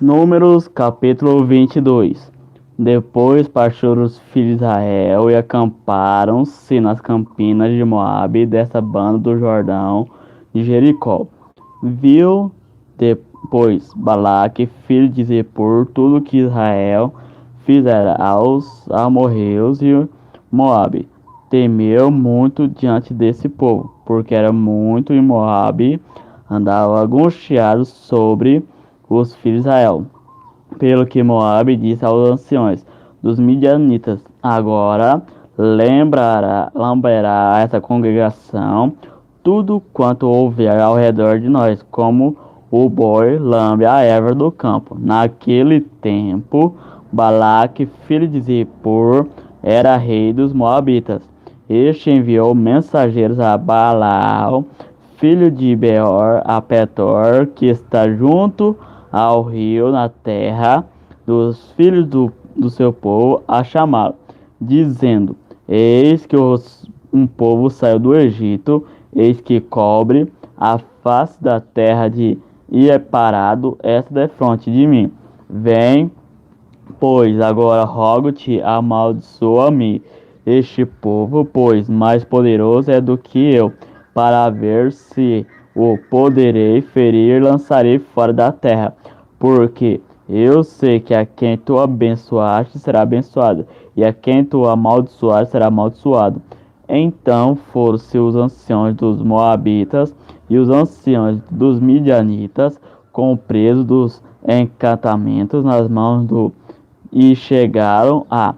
Números capítulo 22. Depois partiram os filhos de Israel e acamparam-se nas campinas de Moabe, dessa banda do Jordão, de Jericó. Viu depois Balaque, filho de Zippor, tudo que Israel fizera aos amorreus e Moabe. Temeu muito diante desse povo, porque era muito e Moabe andava angustiado sobre os filhos de Israel. Pelo que Moabe disse aos anciões dos midianitas: Agora lamberá essa congregação tudo quanto houver ao redor de nós, como o boi lambe a erva do campo. Naquele tempo, Balaque, filho de Zippor, era rei dos Moabitas. Este enviou mensageiros a Balaal, filho de Beor, a Petor, que está junto ao rio, na terra dos filhos do seu povo, a chamá-lo, dizendo: Eis que um povo saiu do Egito, eis que cobre a face da terra e é parado esta defronte de mim. Vem, pois agora rogo-te, amaldiçoa-me este povo, pois mais poderoso é do que eu, para ver se o poderei ferir e lançarei fora da terra. Porque eu sei que a quem tu abençoaste será abençoado, e a quem tu amaldiçoaste será amaldiçoado. Então foram-se os anciãos dos Moabitas e os anciãos dos Midianitas com o peso dos encantamentos nas mãos e chegaram a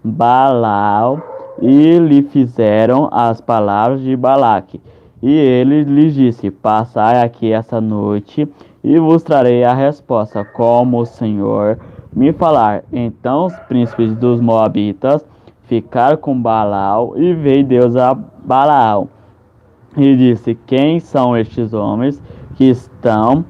Balaal e lhe fizeram as palavras de Balaque. E ele lhes disse: Passai aqui essa noite e vos trarei a resposta, como o Senhor me falar. Então os príncipes dos Moabitas ficaram com Balaal e veio Deus a Balaal e disse: Quem são estes homens que estão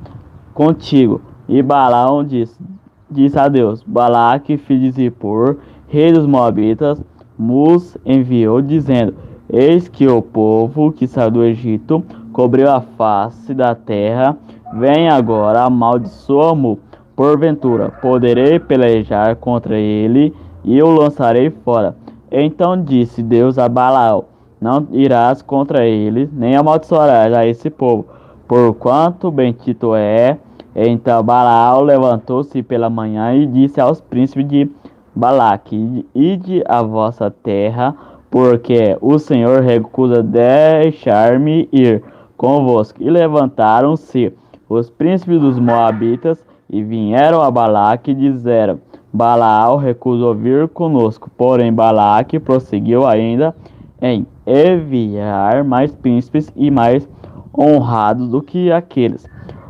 contigo? E Balaão disse a Deus: Balaque, filho de Zippor, rei dos Moabitas, nos enviou, dizendo: Eis que o povo que saiu do Egito cobriu a face da terra. Vem agora, amaldiçoa-mo. Porventura, poderei pelejar contra ele e o lançarei fora. Então disse Deus a Balaão: Não irás contra ele, nem amaldiçoarás a esse povo, porquanto bendito é. Então Balaão levantou-se pela manhã e disse aos príncipes de Balaque: Ide à vossa terra, porque o Senhor recusa deixar-me ir convosco. E levantaram-se os príncipes dos Moabitas e vieram a Balaque e disseram: Balaão recusou vir conosco. Porém Balaque prosseguiu ainda em enviar mais príncipes e mais honrados do que aqueles,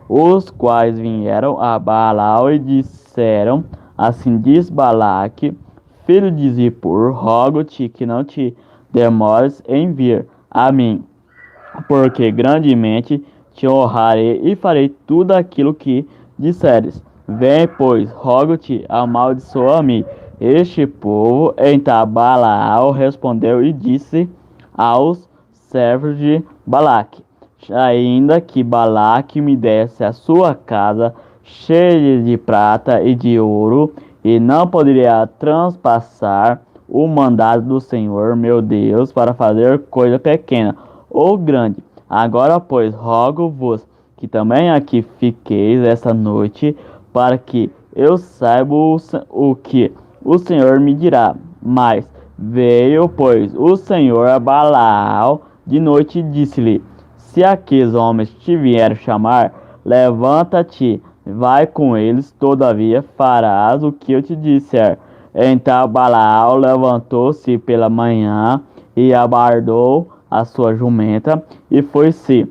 os quais vieram a Balaão e disseram: Assim diz Balaque, filho de Zippor: Rogo-te que não te demores em vir a mim, porque grandemente te honrarei e farei tudo aquilo que disseres. Vem, pois, rogo-te, amaldiçoa-me este povo. Então Balaão respondeu e disse aos servos de Balaque: Ainda que Balaque me desse a sua casa cheia de prata e de ouro, e não poderia transpassar o mandado do Senhor meu Deus para fazer coisa pequena ou grande. Agora, pois, rogo-vos que também aqui fiqueis essa noite, para que eu saiba o que o Senhor me dirá. Mas veio, pois, o Senhor a Balaão de noite e disse-lhe: Se aqueles homens te vierem chamar, levanta-te, vai com eles, todavia farás o que eu te disser. Então Balaão levantou-se pela manhã e abardou a sua jumenta e foi-se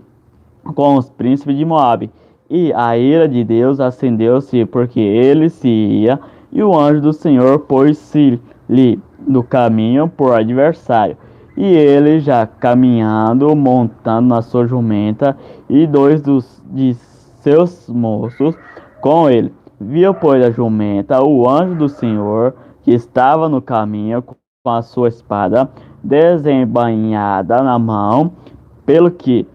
com os príncipes de Moabe. E a ira de Deus acendeu-se, porque ele se ia, e o anjo do Senhor pôs-se-lhe no caminho por adversário. E ele, já caminhando, montando na sua jumenta, e dois de seus moços com ele. Viu, pois, a jumenta o anjo do Senhor, que estava no caminho, com a sua espada desembainhada na mão, pelo que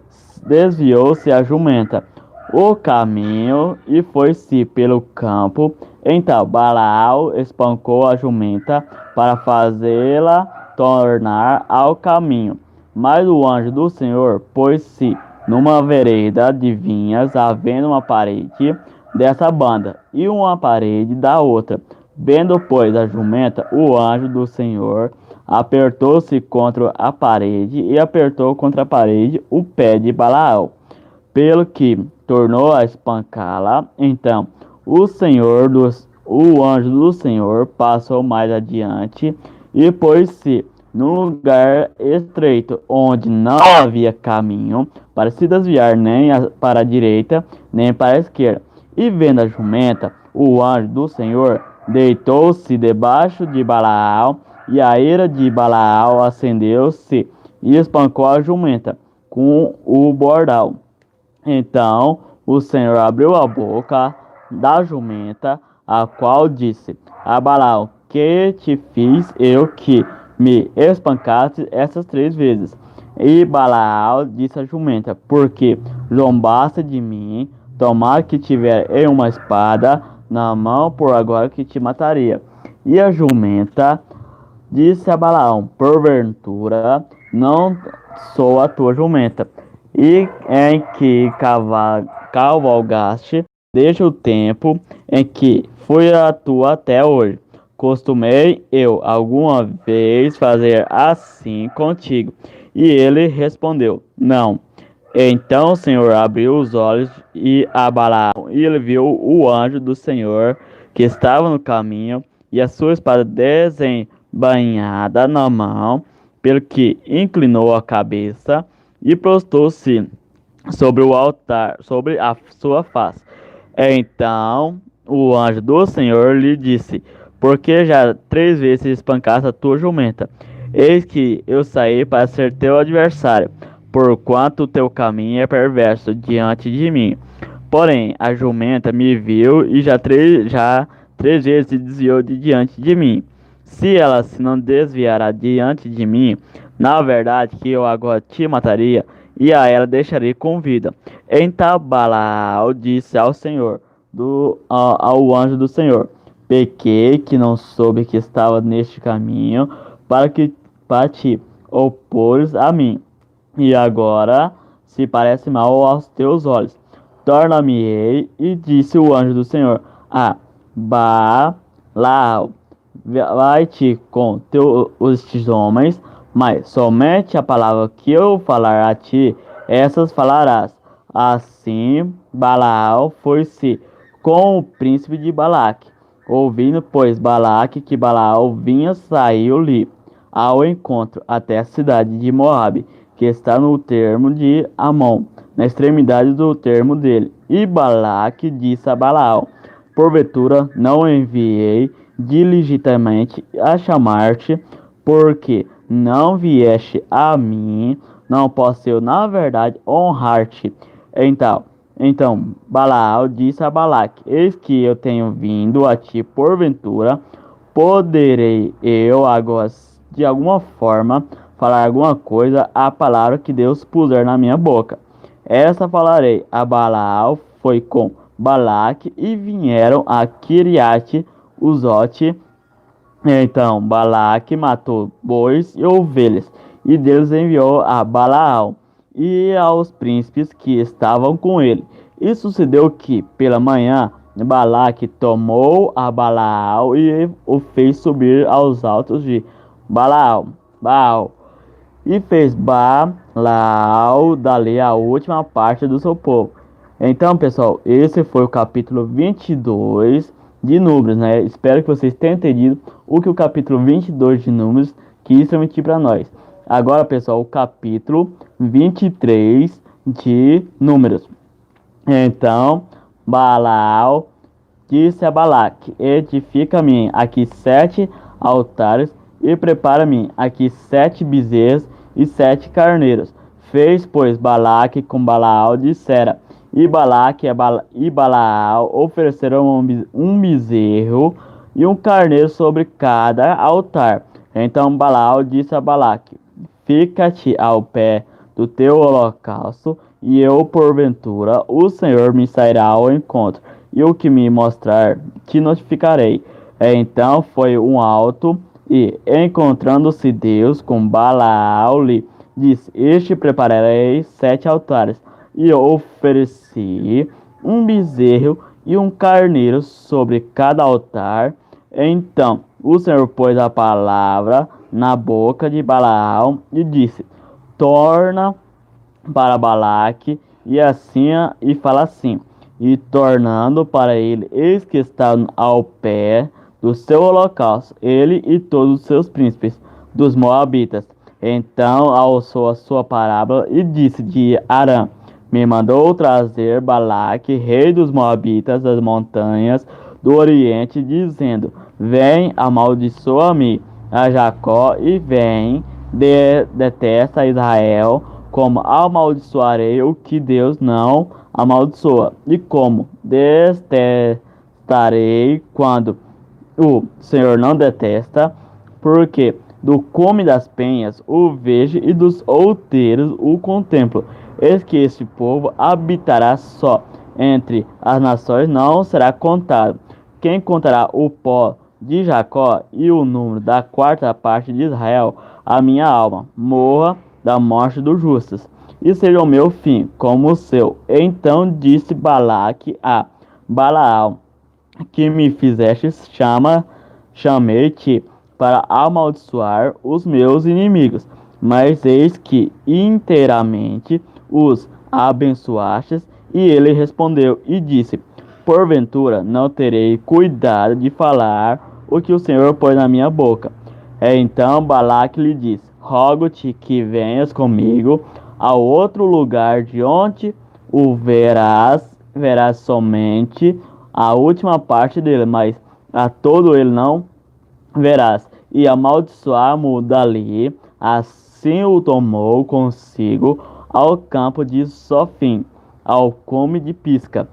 desviou-se a jumenta. o caminho e foi-se pelo campo. Então Balaão espancou a jumenta para fazê-la tornar ao caminho. Mas o anjo do Senhor pôs-se numa vereda de vinhas, havendo uma parede dessa banda e uma parede da outra. Vendo, pois, a jumenta, o anjo do Senhor apertou-se contra a parede e apertou contra a parede o pé de Balaão, pelo que tornou a espancá-la. Então o anjo do Senhor passou mais adiante e pôs-se num lugar estreito, onde não havia caminho para se desviar nem para a direita, nem para a esquerda. E vendo a jumenta, o anjo do Senhor deitou-se debaixo de Balaão, e a ira de Balaão acendeu-se e espancou a jumenta com o bordão. Então o Senhor abriu a boca da jumenta, a qual disse a Balaão: Que te fiz eu que me espancaste essas 3 vezes? E Balaão disse à jumenta: Porque zombaste de mim, tomara que tiver eu uma espada na mão, por agora que te mataria. E a jumenta disse a Balaão: Porventura não sou a tua jumenta, e em que cavalgaste desde o tempo em que fui a tua até hoje. Costumei eu alguma vez fazer assim contigo? E ele respondeu: Não. Então o Senhor abriu os olhos e a Balaão, e ele viu o anjo do Senhor que estava no caminho, e a sua espada desembainhada na mão, pelo que inclinou a cabeça e prostrou-se sobre o altar, sobre a sua face. Então o anjo do Senhor lhe disse: Porque já 3 vezes espancaste a tua jumenta? Eis que eu saí para ser teu adversário, porquanto o teu caminho é perverso diante de mim. Porém a jumenta me viu e já três vezes se desviou de diante de mim. Se ela se não desviará diante de mim, na verdade que eu agora te mataria, e a ela deixarei com vida. Então Balaão disse ao Senhor, ao anjo do Senhor: Pequei que não soube que estava neste caminho para te opores a mim. E agora se parece mal aos teus olhos. Torna-me-ei, e disse o anjo do Senhor a Balaão: Vai-te com estes homens, mas somente a palavra que eu falar a ti, essas falarás. Assim Balaão foi-se com o príncipe de Balaque. Ouvindo, pois, Balaque que Balaão vinha, saiu-lhe ao encontro até a cidade de Moabe, que está no termo de Amon, na extremidade do termo dele. E Balaque disse a Balaão: Porventura não enviei diligentamente a chamar-te, porque não vieste a mim, não posso eu, na verdade, honrar-te. Então Balaão disse a Balaque: Eis que eu tenho vindo a ti, porventura poderei eu agora, de alguma forma, falar alguma coisa, a palavra que Deus puser na minha boca. Essa falarei. A Balaão foi com Balaque e vieram a Kiriate-Uzote. Então Balaque matou bois e ovelhas, e Deus enviou a Balaão e aos príncipes que estavam com ele. E sucedeu que, pela manhã, Balaque tomou a Balaão e o fez subir aos altos de Baal, e fez Balaão dali a última parte do seu povo. Então, pessoal, esse foi o capítulo 22 de Números, né? Espero que vocês tenham entendido o que o capítulo 22 de Números quis transmitir para nós. Agora, pessoal, o capítulo 23 de Números. Então Balaão disse a Balaque: Edifica-me aqui 7 altares e prepara-me aqui 7 bezerros e 7 carneiros. Fez, pois, Balaque com Balaão dissera. E Balaque e Balaão ofereceram um bezerro e um carneiro sobre cada altar. Então Balaão disse a Balaque: Fica-te ao pé do teu holocausto e eu, porventura, o Senhor me sairá ao encontro, e o que me mostrar, te notificarei. Então foi um alto, e, encontrando-se Deus com Balaão, lhe disse: Este prepararei 7 altares, e eu ofereci um bezerro e um carneiro sobre cada altar. Então o Senhor pôs a palavra na boca de Balaão e disse: Torna para Balaque e fala assim. E tornando para ele, eis que está ao pé do seu holocausto, ele e todos os seus príncipes dos Moabitas. Então alçou a sua parábola e disse de Arã: Me mandou trazer Balaque, rei dos Moabitas, das montanhas do Oriente, dizendo: Vem, amaldiçoa-me a Jacó, e vem, detesta Israel, como amaldiçoarei o que Deus não amaldiçoa, e como detestarei quando o Senhor não detesta, porque do cume das penhas o vejo e dos outeiros o contemplo. Eis que este povo habitará só entre as nações, não será contado. Quem contará o pó de Jacó e o número da quarta parte de Israel? A minha alma morra da morte dos justos, e seja o meu fim como o seu. Então disse Balaque a Balaão: Que me fizestes, chamei-te para amaldiçoar os meus inimigos, mas eis que inteiramente os abençoastes. E ele respondeu e disse: Porventura não terei cuidado de falar o que o Senhor pôs na minha boca. Então Balaque lhe disse: Rogo-te que venhas comigo a outro lugar, de onde o verás somente a última parte dele, mas a todo ele não verás. E amaldiçoar-mo dali. Assim o tomou consigo ao campo de Sofim, ao cume de Pisca,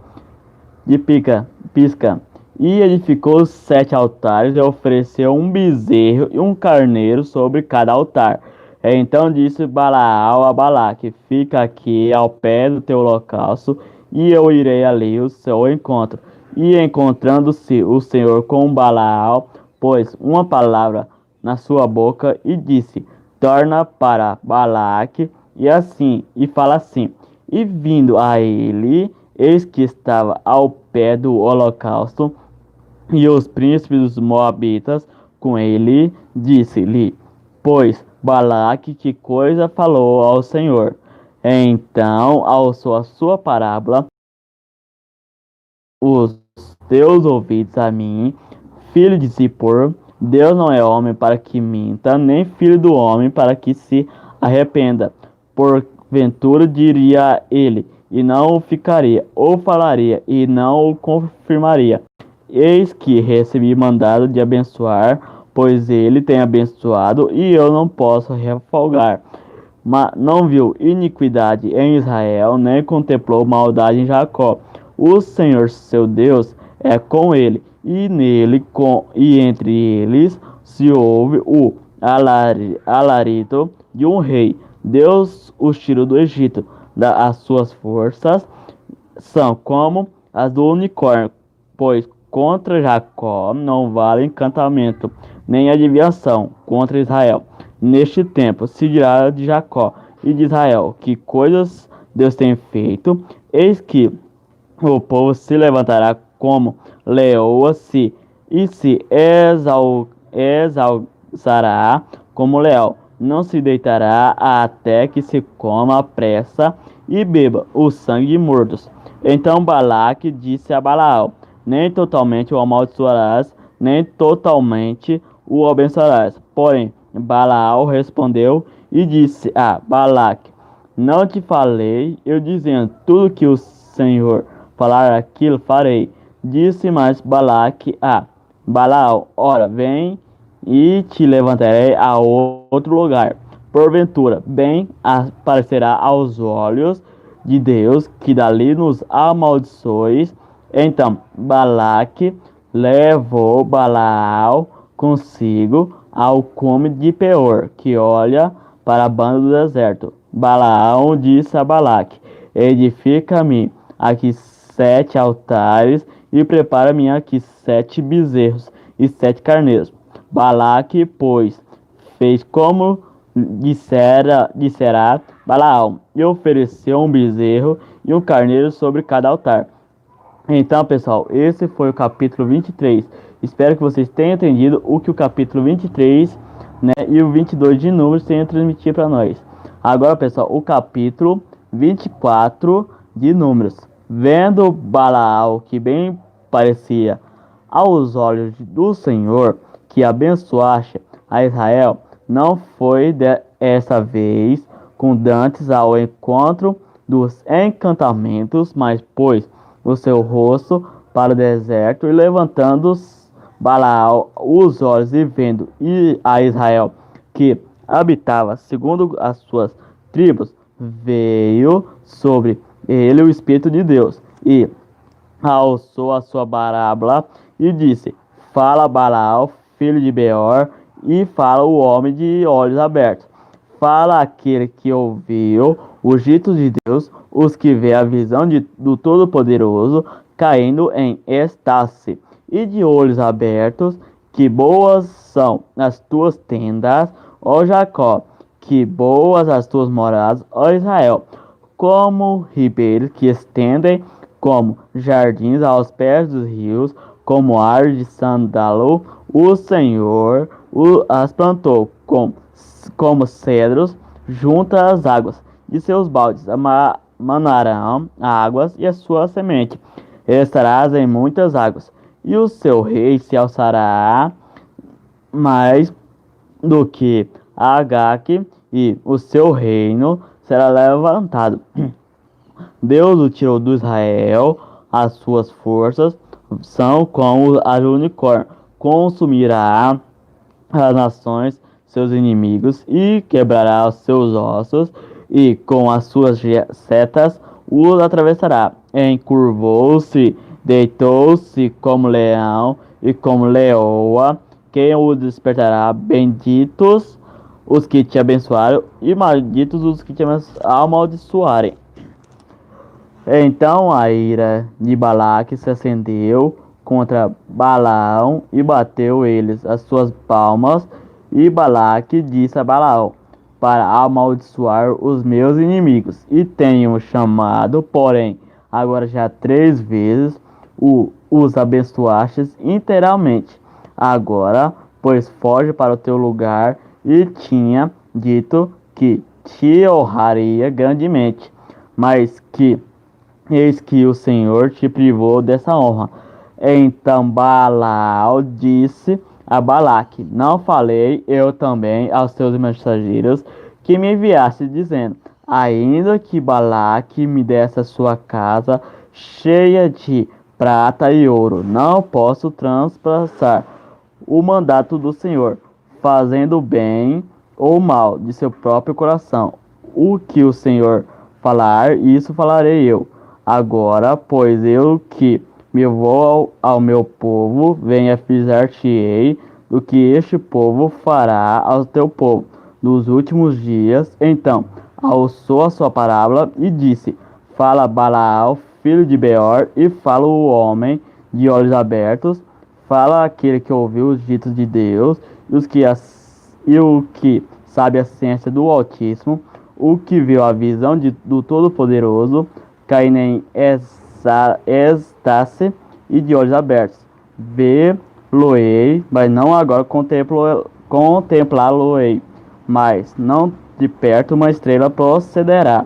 e edificou 7 altares, e ofereceu um bezerro e um carneiro sobre cada altar. Então disse Balaão a Balaque: Fica aqui ao pé do teu holocausto, e eu irei ali ao seu encontro. E encontrando-se o Senhor com Balaão, pôs uma palavra na sua boca e disse: Torna para Balaque e fala assim. E vindo a ele, eis que estava ao pé do holocausto, e os príncipes dos Moabitas com ele, disse-lhe, pois Balaque que coisa falou ao Senhor. Então alçou a sua parábola os teus ouvidos a mim, filho de Zippor. Deus não é homem para que minta, nem filho do homem para que se arrependa. Porventura diria ele, e não o ficaria, ou falaria, e não o confirmaria. Eis que recebi mandado de abençoar, pois ele tem abençoado, e eu não posso refolgar. Mas não viu iniquidade em Israel, nem contemplou maldade em Jacó. O Senhor seu Deus é com ele, e entre eles se ouve o alarido de um rei. Deus os tirou do Egito, as suas forças são como as do unicórnio, pois contra Jacó não vale encantamento, nem adivinhação contra Israel. Neste tempo se dirá de Jacó e de Israel: que coisas Deus tem feito. Eis que o povo se levantará como leoa, e se exalçará como leão. Não se deitará até que se coma a pressa e beba o sangue de mortos. Então Balaque disse a Balaão: Nem totalmente o amaldiçoarás, nem totalmente o abençoarás. Porém, Balaão respondeu e disse a Balaque: Não te falei eu dizendo: Tudo que o Senhor falar, aquilo farei. Disse mais Balaque a Balaão: Ora, vem e te levantarei a outro lugar. Porventura, bem aparecerá aos olhos de Deus que dali nos amaldiçoes. Então Balaque levou Balaão consigo ao cume de Peor, que olha para a banda do deserto. Balaão disse a Balaque: edifica-me aqui 7 altares e prepara-me aqui 7 bezerros e 7 carneiros. Balaque, pois, fez como dissera Balaão, e ofereceu um bezerro e um carneiro sobre cada altar. Então, pessoal, esse foi o capítulo 23. Espero que vocês tenham entendido o que o capítulo 23, né, e o 22 de Números tenham transmitido para nós. Agora, pessoal, o capítulo 24 de Números. Vendo Balaão, que bem parecia aos olhos do Senhor, que abençoaste a Israel, não foi dessa vez com dantes ao encontro dos encantamentos, mas pôs o seu rosto para o deserto e levantando Balaão os olhos e vendo a Israel que habitava segundo as suas tribos, veio sobre ele o Espírito de Deus e alçou a sua parábola e disse: Fala Balaão, filho de Beor, e fala o homem de olhos abertos. Fala aquele que ouviu os ditos de Deus, os que vê a visão do Todo-Poderoso caindo em êxtase e de olhos abertos, que boas são as tuas tendas, ó Jacó, que boas as tuas moradas, ó Israel, como ribeiros que estendem, como jardins aos pés dos rios, como árvores de sândalo, o Senhor as plantou como cedros junto às águas de seus baldes, manarão águas e a sua semente estarás em muitas águas, e o seu rei se alçará mais do que Agag, e o seu reino será levantado. Deus o tirou do Israel, as suas forças são como as do unicórnio, consumirá as nações, seus inimigos, e quebrará os seus ossos, e com as suas setas os atravessará. Encurvou-se, deitou-se como leão e como leoa. Quem o despertará? Benditos os que te abençoaram, e malditos os que te amaldiçoarem. Então a ira de Balaque se acendeu contra Balaão e bateu eles as suas palmas. E Balaque disse a Balaão: para amaldiçoar os meus inimigos, e tenho chamado, porém, agora já 3 vezes os abençoastes inteiramente. Agora, pois, foge para o teu lugar, e tinha dito que te honraria grandemente, mas que eis que o Senhor te privou dessa honra. Então Balaão disse a Balaque: não falei eu também aos teus mensageiros que me enviaste, dizendo: ainda que Balaque me desse a sua casa cheia de prata e ouro, não posso transpassar o mandato do Senhor, fazendo bem ou mal de seu próprio coração. O que o Senhor falar, isso falarei eu. Agora, pois eu que me vou ao meu povo, venha fizer-te-ei do que este povo fará ao teu povo nos últimos dias. Então alçou a sua parábola e disse: fala Balaão, filho de Beor, e fala o homem de olhos abertos, fala aquele que ouviu os ditos de Deus, e o que sabe a ciência do Altíssimo, o que viu a visão do Todo-Poderoso, caindo em êxtase e de olhos abertos. Vê-lo-ei, mas não agora contemplá-lo-ei, mas não de perto uma estrela procederá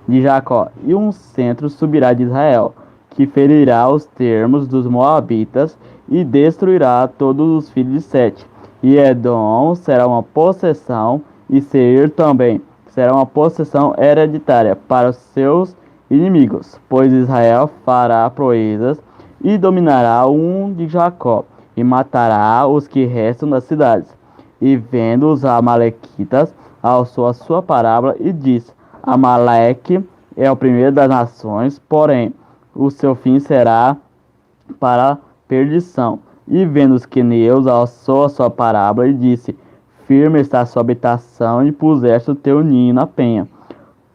de Jacó, e um centro subirá de Israel, que ferirá os termos dos moabitas e destruirá todos os filhos de Sete. E Edom será uma possessão, e Seir também será uma possessão hereditária para os seus inimigos, pois Israel fará proezas e dominará um de Jacó, e matará os que restam das cidades. E vendo os amalequitas, alçou a sua parábola e disse: Amaleque é o primeiro das nações, porém o seu fim será para perdição. E vendo os queneus, alçou a sua parábola e disse: firme está a sua habitação, e puseste o teu ninho na penha.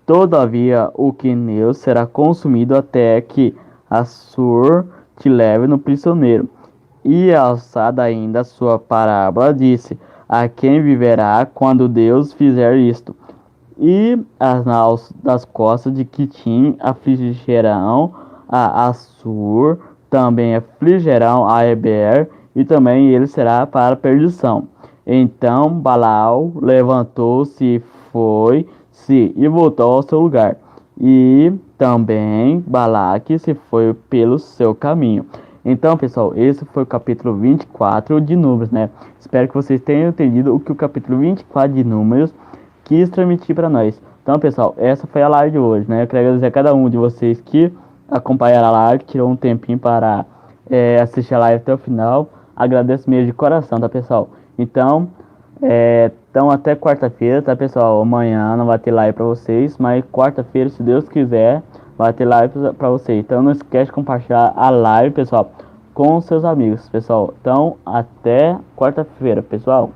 Todavia, o quineu será consumido até que Assur te leve no prisioneiro. E alçada ainda a sua parábola, disse: a quem viverá quando Deus fizer isto? E as naus das costas de Quitim afligirão a Assur, também afligirão a Eber, e também ele será para a perdição. Então Balaão levantou-se e foi-se e voltou ao seu lugar. E também Balaque se foi pelo seu caminho. Então, pessoal, esse foi o capítulo 24 de Números, né? Espero que vocês tenham entendido o que o capítulo 24 de Números quis transmitir para nós. Então, pessoal, essa foi a live de hoje, né? Eu quero agradecer a cada um de vocês que acompanharam a live, tirou um tempinho para assistir a live até o final. Agradeço mesmo de coração, tá, pessoal? Então, então até quarta-feira, tá, pessoal? Amanhã não vai ter live para vocês, mas quarta-feira, se Deus quiser, vai ter live para vocês. Então, não esquece de compartilhar a live, pessoal, com seus amigos, pessoal. Então, até quarta-feira, pessoal.